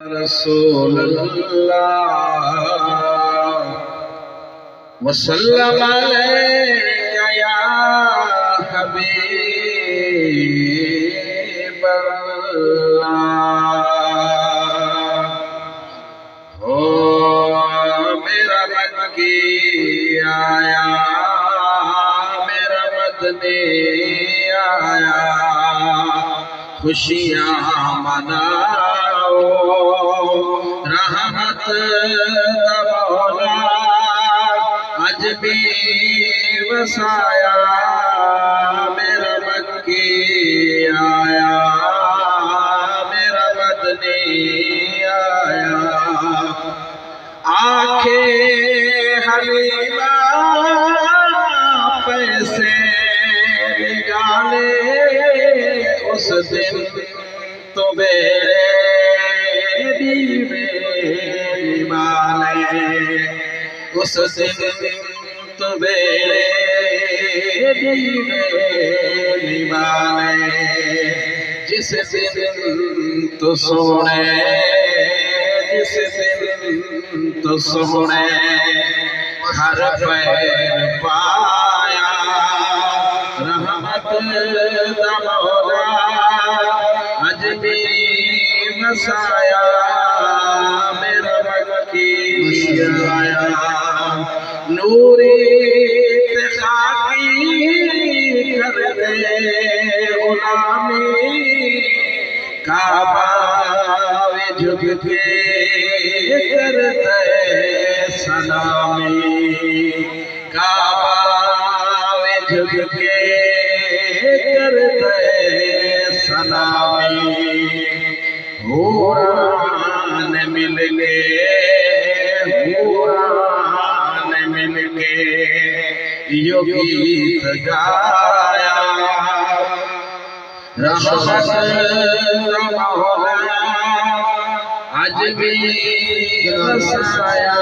रसूल अल्लाह वसल्लम अलैका या हबीब अल्लाह। हो मेरा मक्की आया, मेरा मदनी आया, खुशियाँ मनाओ, रहमत का मौला आज भी वसाया। मेरा मक्की आया, मेरा मदनी आया, आंखें हलीमा पैसे निकाले उस दिन तो बेड़ी में माले, उस दिन तो बेड़ी में माले, जिस दिन तो सोने, जिस दिन तो सोने हर पैर पाया। रहमत का मौला आज भी वसाया। मेरा मक्की आया, नूरी खाकी कर दे गुलामी, काबा झुक के करते सलामी, काबा झुक के करते सलामी। हुरान मिल के, हुरान मिल के यो गीत गाया। रहमत का मौला आज भी वसाया।